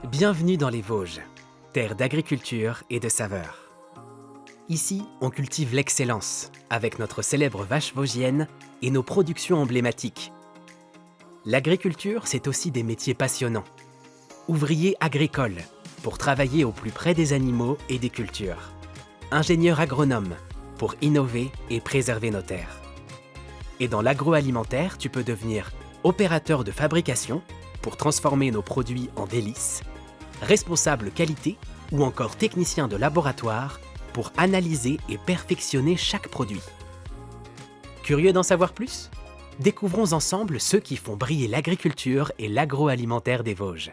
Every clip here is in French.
Bienvenue dans les Vosges, terre d'agriculture et de saveurs. Ici, on cultive l'excellence, avec notre célèbre vache vosgienne et nos productions emblématiques. L'agriculture, c'est aussi des métiers passionnants. Ouvrier agricole, pour travailler au plus près des animaux et des cultures. Ingénieur agronome, pour innover et préserver nos terres. Et dans l'agroalimentaire, tu peux devenir opérateur de fabrication, pour transformer nos produits en délices, responsable qualité ou encore technicien de laboratoire pour analyser et perfectionner chaque produit. Curieux d'en savoir plus? Découvrons ensemble ceux qui font briller l'agriculture et l'agroalimentaire des Vosges.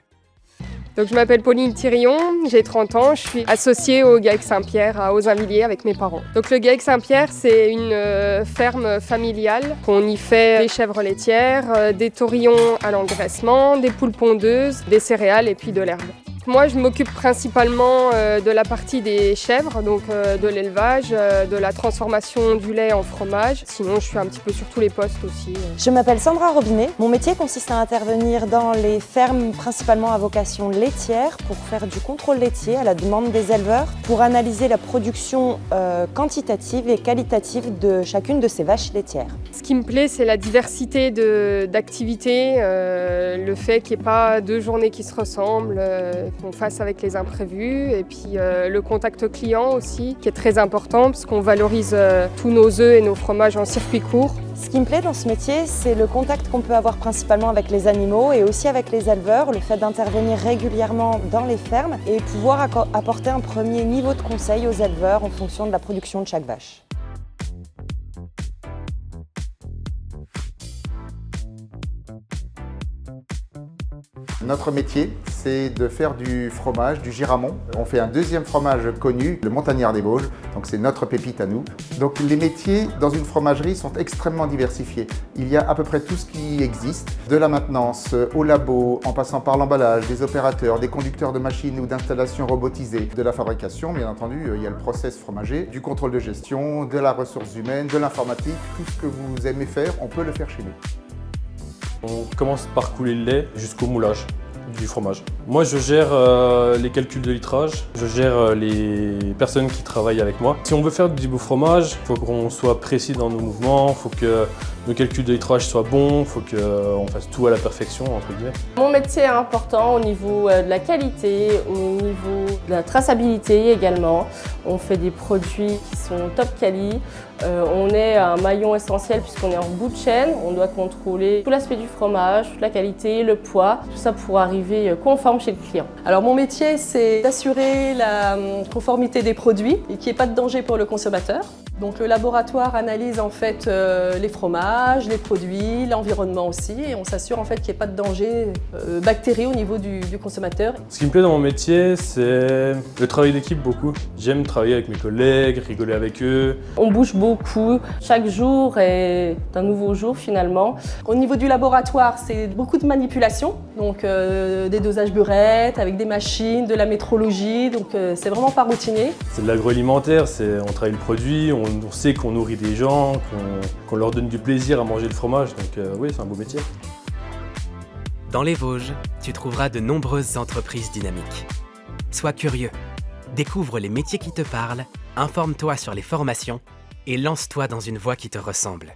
Donc, je m'appelle Pauline Thirion, j'ai 30 ans, je suis associée au GAEC Saint-Pierre à Auzunvilliers avec mes parents. Donc le GAEC Saint-Pierre, c'est une ferme familiale. On y fait des chèvres laitières, des taurillons à l'engraissement, des poules pondeuses, des céréales et puis de l'herbe. Moi, je m'occupe principalement de la partie des chèvres, donc de l'élevage, de la transformation du lait en fromage. Sinon, je suis un petit peu sur tous les postes aussi. Je m'appelle Sandra Robinet. Mon métier consiste à intervenir dans les fermes principalement à vocation laitière pour faire du contrôle laitier à la demande des éleveurs, pour analyser la production quantitative et qualitative de chacune de ces vaches laitières. Ce qui me plaît, c'est la diversité d'activités, le fait qu'il n'y ait pas deux journées qui se ressemblent, qu'on fasse avec les imprévus, et puis le contact client aussi, qui est très important parce qu'on valorise tous nos œufs et nos fromages en circuit court. Ce qui me plaît dans ce métier, c'est le contact qu'on peut avoir principalement avec les animaux et aussi avec les éleveurs, le fait d'intervenir régulièrement dans les fermes et pouvoir apporter un premier niveau de conseil aux éleveurs en fonction de la production de chaque vache. Notre métier, c'est de faire du fromage, du giramon. On fait un deuxième fromage connu, le Montagnard des Vosges, donc c'est notre pépite à nous. Donc les métiers dans une fromagerie sont extrêmement diversifiés. Il y a à peu près tout ce qui existe, de la maintenance au labo, en passant par l'emballage, des opérateurs, des conducteurs de machines ou d'installations robotisées, de la fabrication, bien entendu, il y a le process fromager, du contrôle de gestion, de la ressource humaine, de l'informatique, tout ce que vous aimez faire, on peut le faire chez nous. On commence par couler le lait jusqu'au moulage du fromage. Moi, je gère les calculs de litrage, je gère les personnes qui travaillent avec moi. Si on veut faire du beau fromage, il faut qu'on soit précis dans nos mouvements, il faut que nos calculs de litrage soient bons, il faut qu'on fasse tout à la perfection, entre guillemets. Mon métier est important au niveau de la qualité, au niveau de la traçabilité également. On fait des produits qui sont top quali. On est un maillon essentiel puisqu'on est en bout de chaîne. On doit contrôler tout l'aspect du fromage, toute la qualité, le poids, tout ça pour arriver conforme chez le client. Alors mon métier, c'est d'assurer la conformité des produits et qu'il n'y ait pas de danger pour le consommateur. Donc le laboratoire analyse en fait les fromages, les produits, l'environnement aussi, et on s'assure en fait qu'il n'y ait pas de danger bactérieux au niveau du consommateur. Ce qui me plaît dans mon métier, c'est le travail d'équipe beaucoup. J'aime travailler avec mes collègues, rigoler avec eux. On bouge beaucoup, chaque jour est un nouveau jour finalement. Au niveau du laboratoire, c'est beaucoup de manipulation, donc des dosages burettes avec des machines, de la métrologie, donc c'est vraiment pas routinier. C'est de l'agroalimentaire, on travaille le produit, on sait qu'on nourrit des gens, qu'on leur donne du plaisir à manger le fromage, donc oui, c'est un beau métier. Dans les Vosges, tu trouveras de nombreuses entreprises dynamiques. Sois curieux, découvre les métiers qui te parlent, informe-toi sur les formations et lance-toi dans une voie qui te ressemble.